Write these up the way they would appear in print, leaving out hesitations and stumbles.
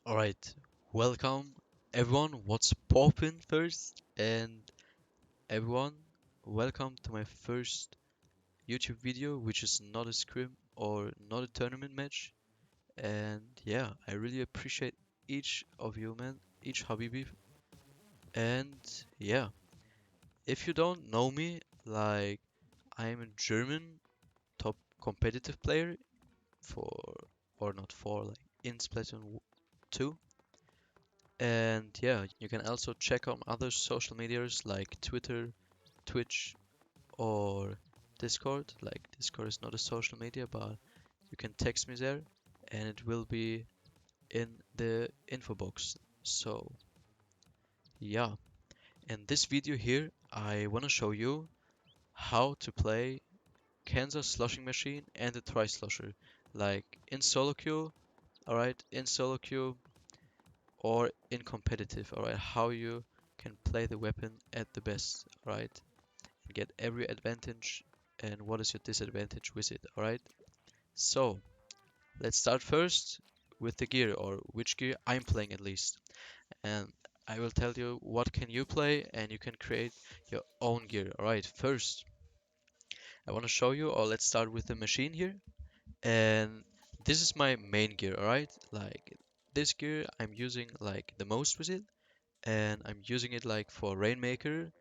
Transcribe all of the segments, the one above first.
Alright, welcome everyone. What's poppin' first? And everyone, welcome to my first YouTube video, which is not a scrim or not a tournament match. And yeah, I really appreciate each of you, man, each Habibi. And yeah, if you don't know me, like, I'm a German top competitive player for, or not for, like, in Splatoon 2. And yeah, you can also check out other social medias like Twitter, Twitch, or Discord. Like, Discord is not a social media, but you can text me there and it will be in the info box. So, yeah, in this video here, I want to show you how to play Kensa Sloshing Machine and the Tri Slosher. Like in solo queue, alright, in solo queue or in competitive, alright, how you can play the weapon at the best, alright, and get every advantage and what is your disadvantage with it, alright. So let's start first with the gear, or which gear I'm playing at least, and I will tell you what can you play and you can create your own gear. Alright, first I want to show you, or let's start with the machine here, and this is my main gear, alright. Like, this gear I'm using like the most with it, and I'm using it like for Rainmaker,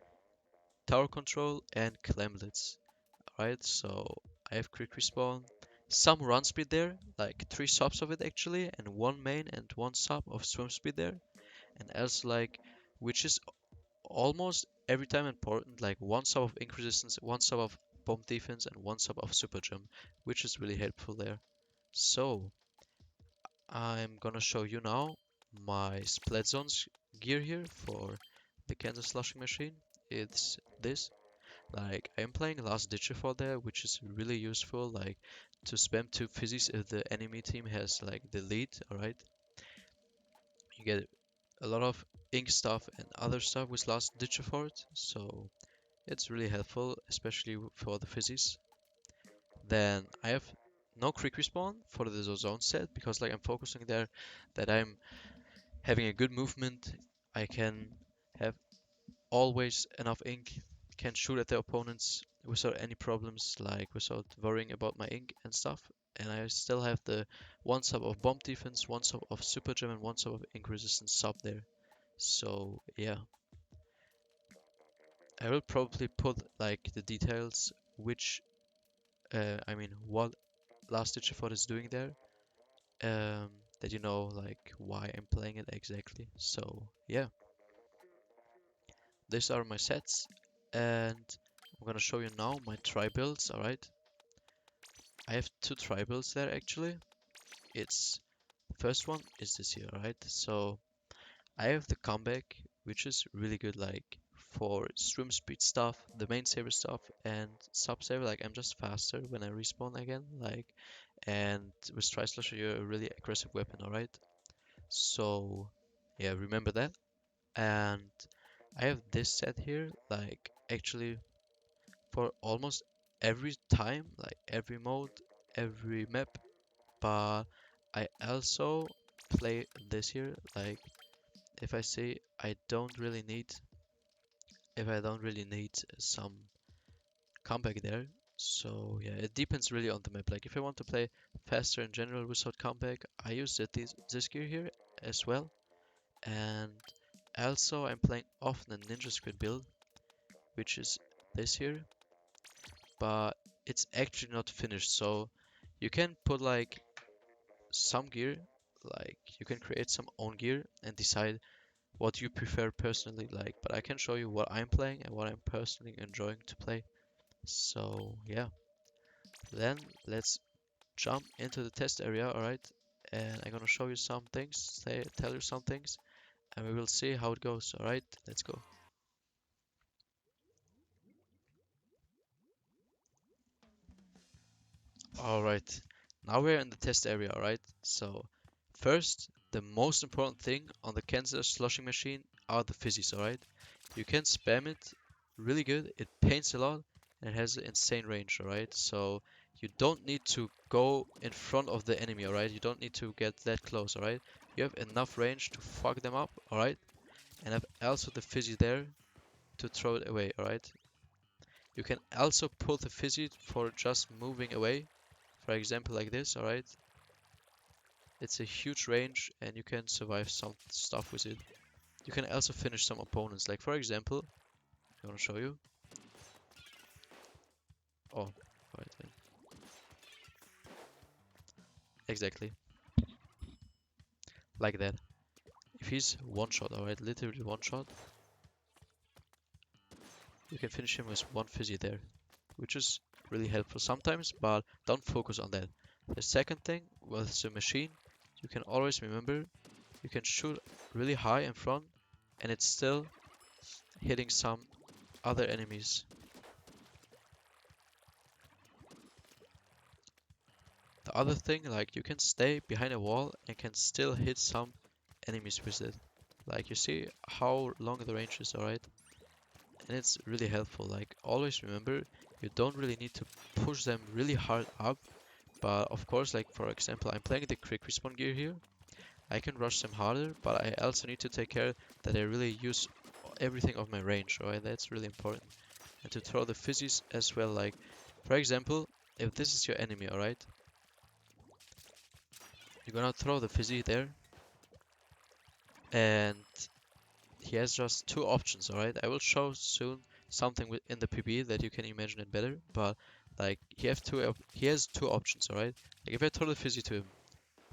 tower control, and clamlets. Alright, so I have quick respawn, some run speed there, like 3 subs of it actually, and 1 main and 1 sub of swim speed there, and else like, which is almost every time important, like 1 sub of ink resistance, 1 sub of bomb defense, and 1 sub of super jump, which is really helpful there. So I'm gonna show you now my split zones gear here for the Kensa Sloshing Machine. It's this. Like, I'm playing Last Ditcher for there, which is really useful, like to spam 2 Fizzies if the enemy team has like the lead, alright? You get a lot of ink stuff and other stuff with Last Ditcher for it, so it's really helpful, especially for the Fizzies. Then I have no quick respawn for the zone set because like I'm focusing there that I'm having a good movement. I can have always enough ink, can shoot at the opponents without any problems, like without worrying about my ink and stuff. And I still have the 1 sub of bomb defense, 1 sub of super gem, and 1 sub of ink resistance sub there. So yeah, I will probably put like the details, which what Last Ditch Effort is doing there, that you know like why I'm playing it exactly. So yeah, these are my sets, and I'm gonna show you now my tri builds. All right, I have 2 tri builds there actually. It's the first one is this here. All right, so I have the comeback, which is really good, like for swim speed stuff, the main saver stuff, and sub saver. Like, I'm just faster when I respawn again. Like, and with Tri Slosher, you're a really aggressive weapon. All right, so yeah, remember that. And I have this set here, like actually for almost every time, like every mode, every map. But I also play this here, like if I say I don't really need some comeback there. So yeah, it depends really on the map. Like, if I want to play faster in general without comeback, I use this gear here as well. And also I'm playing often a Ninja Squid build, which is this here, but it's actually not finished. So you can put like some gear, like you can create some own gear and decide what you prefer personally, like, but I can show you what I'm playing and what I'm personally enjoying to play. So yeah, then let's jump into the test area, alright? And I'm gonna show you some things, tell you some things, and we will see how it goes, alright? Let's go. Alright, now we're in the test area, alright? So, first, the most important thing on the Kensa Sloshing Machine are the fizzies, alright? You can spam it really good, it paints a lot, and it has an insane range, alright? So, you don't need to go in front of the enemy, alright? You don't need to get that close, alright? You have enough range to fuck them up, alright? And have also the Fizzy there to throw it away, alright? You can also pull the Fizzy for just moving away. For example, like this, alright? It's a huge range and you can survive some stuff with it. You can also finish some opponents. Like for example, I want to show you. Oh, right then. Exactly. Like that. If he's one shot, alright, literally one shot, you can finish him with one Fizzy there, which is really helpful sometimes, but don't focus on that. The second thing with the machine, you can always remember, you can shoot really high in front and it's still hitting some other enemies. The other thing, like you can stay behind a wall and can still hit some enemies with it. Like you see how long the range is, alright? And it's really helpful. Like always remember, you don't really need to push them really hard up. But of course, like for example, I'm playing the quick respawn gear here. I can rush them harder, but I also need to take care that I really use everything of my range, alright? That's really important. And to throw the fizzies as well, like for example, if this is your enemy, alright? You're gonna throw the fizzy there, and he has just two options, alright? I will show soon something in the PB that you can imagine it better, but like he has two options, alright? Like if I throw the fizzy to him,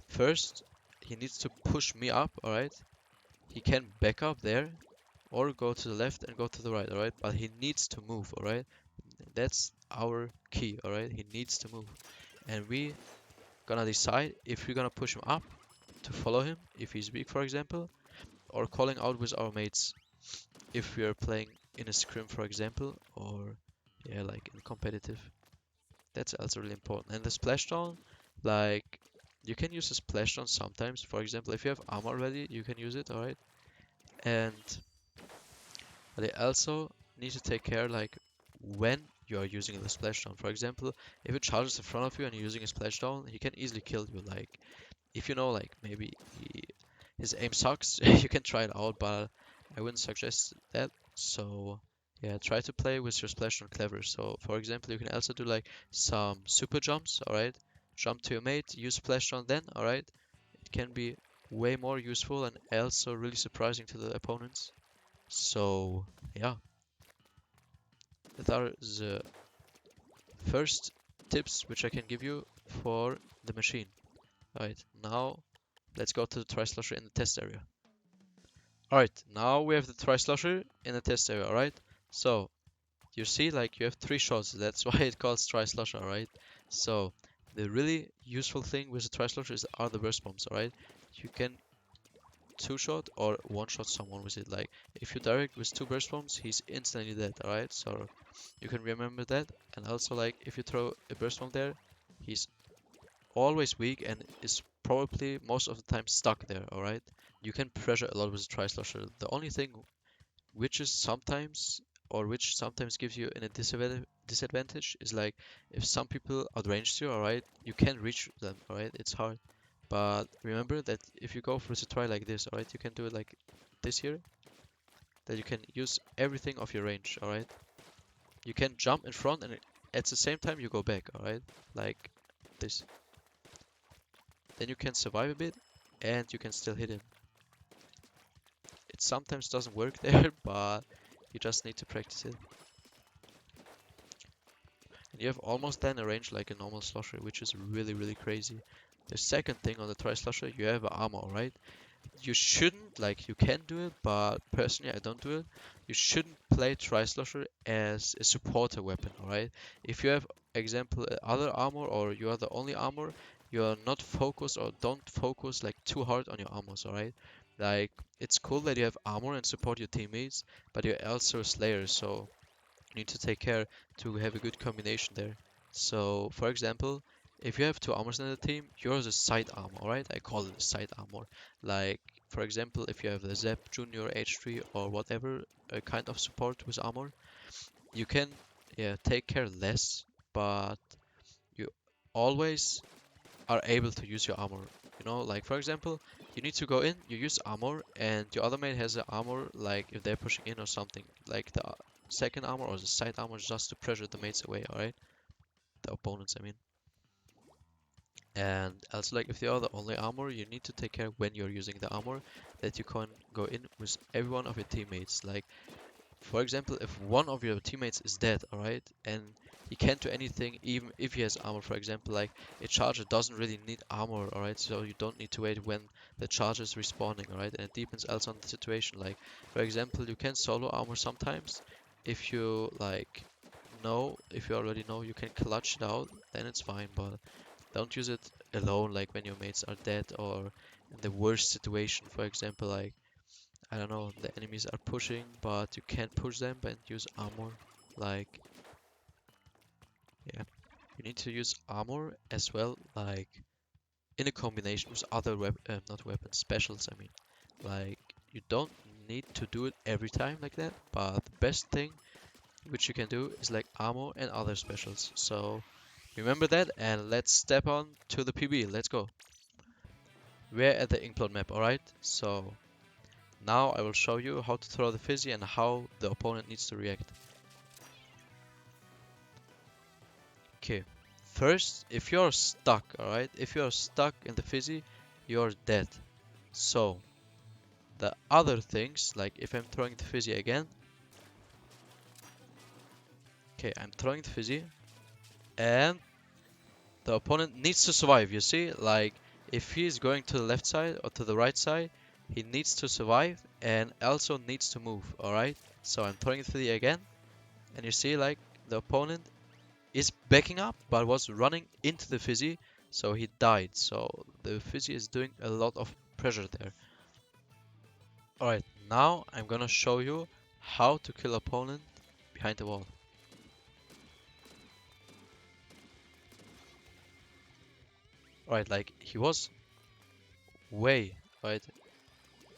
first he needs to push me up, alright? He can back up there or go to the left and go to the right, alright? But he needs to move, alright? That's our key, alright? He needs to move. And we gonna decide if we're gonna push him up to follow him, if he's weak for example, or calling out with our mates if we are playing in a scrim for example, or yeah, like in competitive. That's also really important. And the splashdown, like you can use a splashdown sometimes. For example, if you have armor already, you can use it, alright? And but you also need to take care like when you are using the splashdown. For example, if it charges in front of you and you're using a splashdown, he can easily kill you. Like if you know like maybe his aim sucks, you can try it out, but I wouldn't suggest that. So yeah, try to play with your splashdown clever. So for example, you can also do like some super jumps, alright? Jump to your mate, use splashdown then, alright? It can be way more useful and also really surprising to the opponents. So yeah, that are the first tips which I can give you for the machine. Alright, now let's go to the Tri Slosher in the test area. Alright, now we have the Tri Slosher in the test area, alright? So, you see, like, you have 3 shots, that's why it calls Tri Slosher, alright? So, the really useful thing with the Tri Slosher are the burst bombs, alright? You can 2-shot or 1-shot someone with it, like, if you direct with 2 burst bombs, he's instantly dead, alright? So, you can remember that, and also, like, if you throw a burst bomb there, he's always weak and is probably most of the time stuck there, alright? You can pressure a lot with the Tri Slosher. The only thing which is sometimes or which sometimes gives you in a disadvantage is like if some people outrange you, alright, you can't reach them, alright? It's hard. But remember that if you go for a try like this, alright, you can do it like this here, that you can use everything of your range, alright? You can jump in front and at the same time you go back, alright? Like this. Then you can survive a bit and you can still hit him. It sometimes doesn't work there, but you just need to practice it. And you have almost then a range like a normal slosher, which is really, really crazy. The second thing on the Tri Slosher, you have armor, right? You shouldn't, like, you can do it, but personally I don't do it. You shouldn't play Tri Slosher as a supporter weapon, alright? If you have, example, other armor or you are the only armor, you are not focused or don't focus like too hard on your armors, alright? Like, it's cool that you have armor and support your teammates, but you're also a slayer, so you need to take care to have a good combination there. So, for example, if you have 2 armors in the team, yours is side armor, alright? I call it a side armor. Like, for example, if you have the Zep Junior H3 or whatever kind of support with armor, you can, yeah, take care less, but you always are able to use your armor. You know, like for example, you need to go in, you use armor, and your other mate has an armor, like if they're pushing in or something, like the second armor or the side armor just to pressure the mates away, alright? The opponents, I mean. And also, like if they are the only armor, you need to take care when you're using the armor that you can go in with every one of your teammates. Like for example, if one of your teammates is dead, alright, and he can't do anything even if he has armor, for example, like a charger doesn't really need armor, alright, so you don't need to wait when the charger is respawning, alright, and it depends also on the situation. Like, for example, you can solo armor sometimes if you like know, if you already know you can clutch it out, then it's fine, but don't use it alone, like when your mates are dead or in the worst situation, for example, like I don't know, the enemies are pushing, but you can't push them but use armor. Like, yeah, you need to use armor as well, like in a combination with other not weapons, specials, I mean. Like, you don't need to do it every time like that, but the best thing which you can do is like armor and other specials. So, remember that and let's step on to the PB. Let's go. We're at the Inkblot map, alright? So, now I will show you how to throw the Fizzy and how the opponent needs to react. Okay, first, if you're stuck, alright, if you're stuck in the Fizzy, you're dead. So, the other things, like if I'm throwing the Fizzy again, okay, I'm throwing the Fizzy, and the opponent needs to survive, you see? Like, if he's going to the left side or to the right side, he needs to survive and also needs to move, alright? So I'm throwing the Fizzy again, and you see, like, the opponent is backing up but was running into the Fizzy, so he died. So the Fizzy is doing a lot of pressure there. Alright, now I'm gonna show you how to kill opponent behind the wall. Alright, like he was way, right,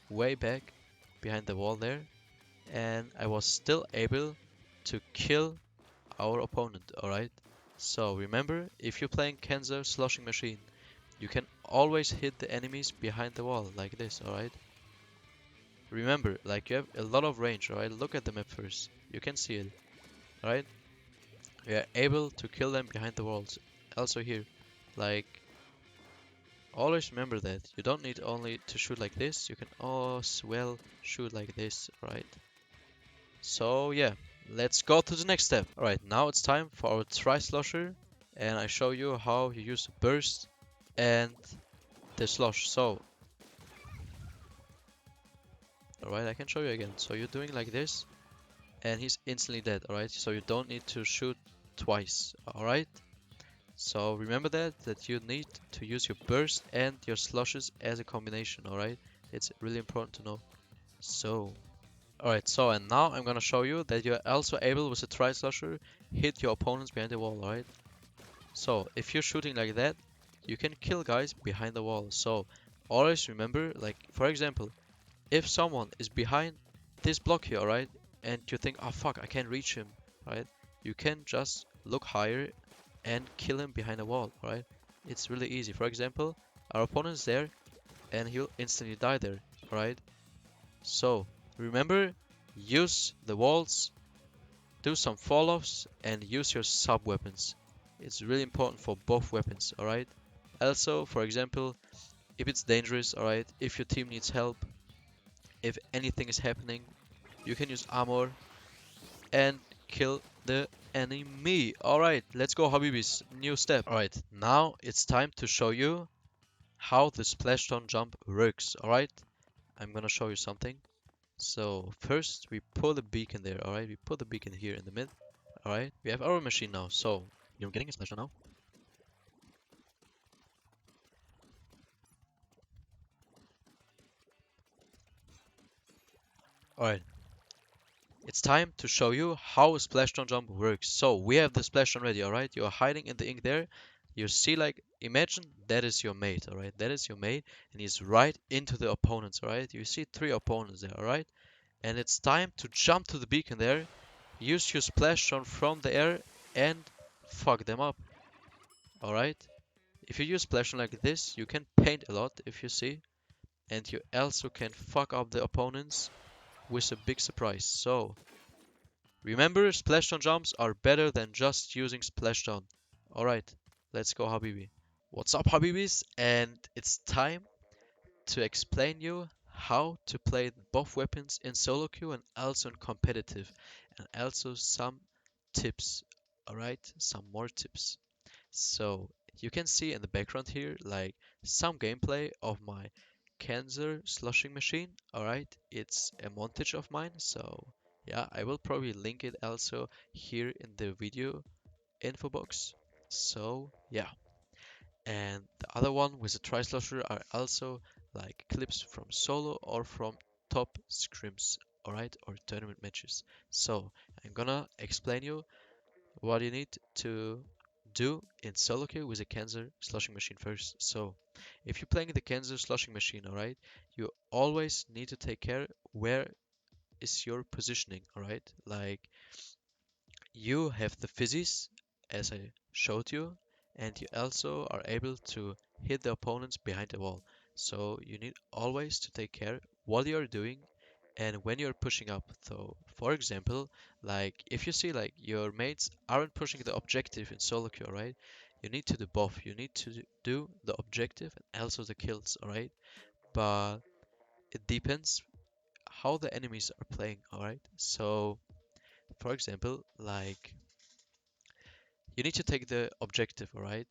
way back behind the wall there, and I was still able to kill our opponent, alright? So remember, if you're playing Kensa Sloshing Machine, you can always hit the enemies behind the wall, like this, alright? Remember, like you have a lot of range, alright? Look at the map first. You can see it, alright? We are able to kill them behind the walls. Also here, like, always remember that. You don't need only to shoot like this, you can as well shoot like this, right? So yeah, let's go to the next step. Alright, now it's time for our Tri Slosher, and I show you how you use the burst and the slosh. So, alright, I can show you again. So you're doing like this, and he's instantly dead, alright? So you don't need to shoot twice, alright? So remember that you need to use your burst and your sloshes as a combination, alright? It's really important to know. So, alright, so and now I'm gonna show you that you're also able with a Tri Slosher hit your opponents behind the wall, alright? So if you're shooting like that, you can kill guys behind the wall. So always remember, like for example, if someone is behind this block here, alright, and you think, oh fuck, I can't reach him, right? You can just look higher and kill him behind a wall, right? It's really easy. For example, our opponent's there and he'll instantly die there, right? So remember, use the walls, do some fall-offs, and use your sub-weapons. It's really important for both weapons, alright? Also, for example, if it's dangerous, alright, if your team needs help, if anything is happening, you can use armor and kill the enemy. Alright, let's go Habibis. New step. Alright, now it's time to show you how the Splashdown Jump works. Alright, I'm gonna show you something. So first we put the beacon there. Alright, we put the beacon here in the mid. Alright, we have our machine now. So you're getting a Splashdown now. Alright, it's time to show you how a Splashdown Jump works. So we have the Splashdown ready, alright? You're hiding in the ink there. You see, like, imagine that is your mate, alright? That is your mate, and he's right into the opponents, alright? You see 3 opponents there, alright? And it's time to jump to the beacon there, use your Splashdown from the air, and fuck them up, alright? if you use Splashdown like this, you can paint a lot, if you see, and you also can fuck up the opponents with a big surprise. So remember, Splashdown jumps are better than just using Splashdown. Alright, let's go, Habibi. What's up, Habibis? And it's time to explain you how to play both weapons in solo queue and also in competitive, and also some tips. Alright, some more tips. So you can see in the background here like some gameplay of my Kensa Sloshing Machine. Alright, it's a montage of mine, so yeah, I will probably link it also here in the video info box. So yeah, and the other one with the Tri Slosher are also like clips from solo or from top scrims, alright, or tournament matches. So I'm gonna explain you what you need to do in solo queue with a Kensa Sloshing Machine first. So if you're playing the Kensa Sloshing Machine, alright, you always need to take care where is your positioning, alright? Like you have the Fizzies, as I showed you, and you also are able to hit the opponents behind the wall. So you need always to take care what you're doing and when you're pushing up. So for example, like if you see like your mates aren't pushing the objective in solo queue, right? You need to do both. You need to do the objective and also the kills, alright? But it depends how the enemies are playing, alright? So for example, like you need to take the objective, alright?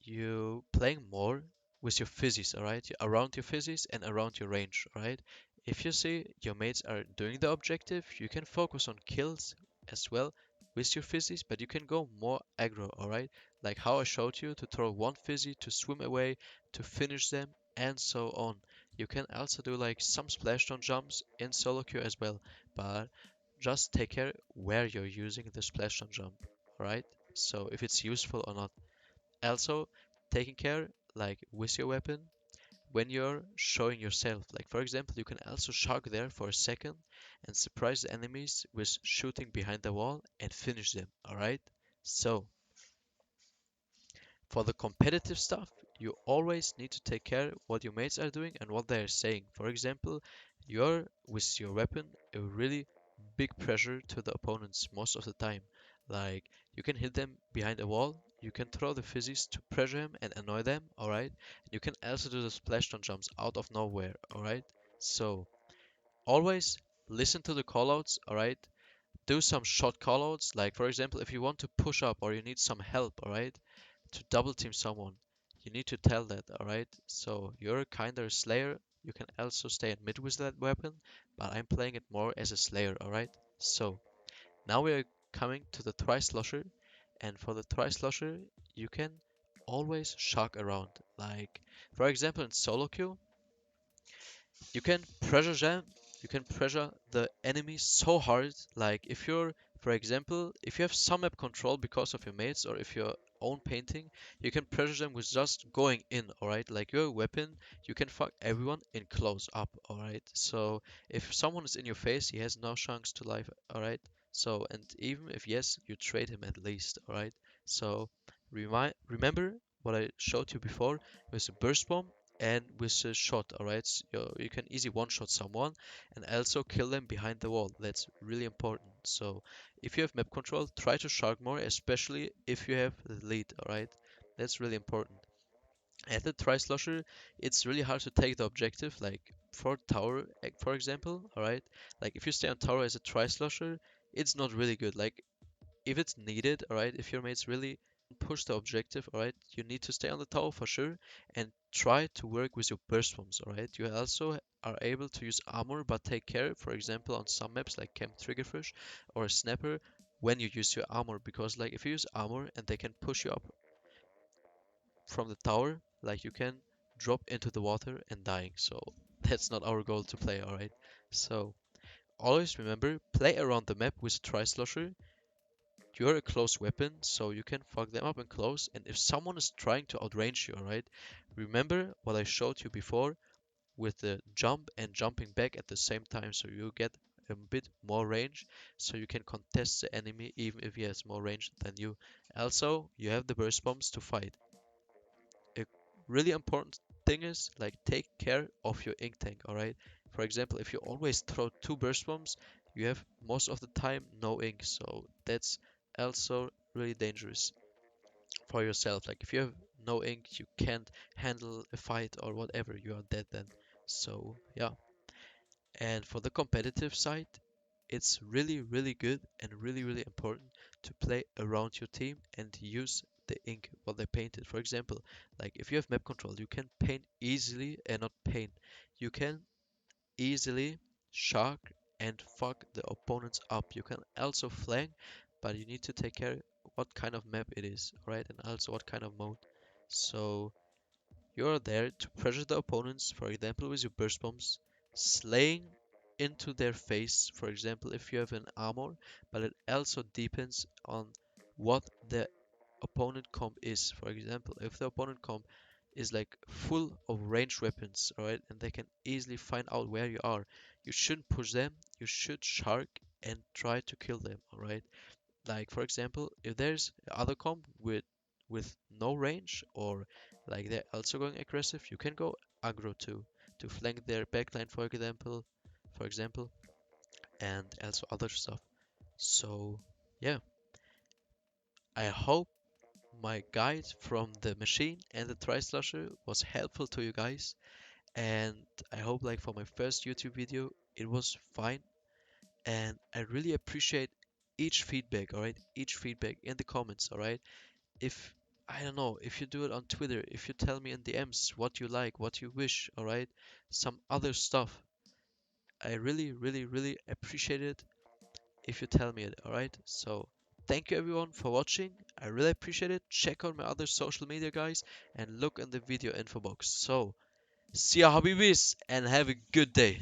You playing more with your physics, alright? Around your physics and around your range, alright? If you see your mates are doing the objective, you can focus on kills as well with your physics, but you can go more aggro, alright? Like how I showed you to throw one fizzy, to swim away, to finish them, and so on. You can also do like some splashdown jumps in solo queue as well, but just take care where you're using the splashdown jump, alright? So if it's useful or not. Also, taking care like with your weapon when you're showing yourself. Like for example, you can also shark there for a second and surprise the enemies with shooting behind the wall and finish them. Alright? So for the competitive stuff, you always need to take care what your mates are doing and what they are saying. For example, you're with your weapon a really big pressure to the opponents most of the time. Like you can hit them behind a wall, you can throw the fizzies to pressure him and annoy them, alright? You can also do the splashdown jumps out of nowhere, alright? So always listen to the callouts, alright? Do some short callouts, like for example, if you want to push up or you need some help, alright? To double team someone, you need to tell that, alright? So you're kinda a slayer, you can also stay in mid with that weapon, but I'm playing it more as a slayer, alright? So now we are coming to the Tri Slosher, and for the Tri Slosher, you can always shock around. Like, for example, in solo queue, you can pressure jam, you can pressure the enemy so hard. Like if you're, for example, if you have some map control because of your mates or if your own painting, you can pressure them with just going in, alright? Like your weapon, you can fuck everyone in close up, alright? So if someone is in your face, he has no chance to live, alright? So, and even if yes, you trade him at least, alright? So remember what I showed you before with the burst bomb and with a shot, alright? So you can easily one-shot someone and also kill them behind the wall. That's really important. So if you have map control, try to shark more, especially if you have the lead, alright? That's really important. At the Tri Slosher, it's really hard to take the objective, like for tower, for example, alright? Like if you stay on tower as a Tri Slosher, it's not really good. Like if it's needed, alright, if your mates really push the objective, alright, you need to stay on the tower for sure and try to work with your burst bombs, alright. You also are able to use armor, but take care, for example, on some maps like Camp Triggerfish or Snapper, when you use your armor, because like if you use armor and they can push you up from the tower, like you can drop into the water and dying. So that's not our goal to play, alright. So always remember, play around the map with Tri Slosher. You're a close weapon, so you can fuck them up in close. And if someone is trying to outrange you, alright, remember what I showed you before with the jump and jumping back at the same time, so you get a bit more range, so you can contest the enemy even if he has more range than you. Also, you have the burst bombs to fight. A really important thing is like take care of your ink tank, alright? For example, if you always throw two burst bombs, you have most of the time no ink, so that's also really dangerous for yourself. Like if you have no ink, you can't handle a fight or whatever, you are dead then. So yeah. And for the competitive side, it's really, really good and really, really important to play around your team and use the ink what they painted. For example, like if you have map control, you can paint easily and not paint. You can easily shark and fuck the opponents up. You can also flank, but you need to take care what kind of map it is, right? And also what kind of mode. So you're there to pressure the opponents, for example, with your burst bombs, slaying into their face, for example, if you have an armor, but it also depends on what the opponent comp is. For example, if the opponent comp is like full of ranged weapons, alright, and they can easily find out where you are, you shouldn't push them, you should shark and try to kill them, alright? Like for example, if there's other comp with no range or like they're also going aggressive, you can go aggro too to flank their backline for example, and also other stuff. So yeah, I hope my guide from the machine and the Tri Slosher was helpful to you guys, and I hope like for my first YouTube video it was fine, and I really appreciate each feedback, alright? Each feedback in the comments, alright? If I don't know, if you do it on Twitter, if you tell me in DMs what you like, what you wish, all right, some other stuff, I really, really, really appreciate it if you tell me it, all right? So thank you everyone for watching. I really appreciate it. Check out my other social media, guys, and look in the video info box. So see ya, Habibis, and have a good day.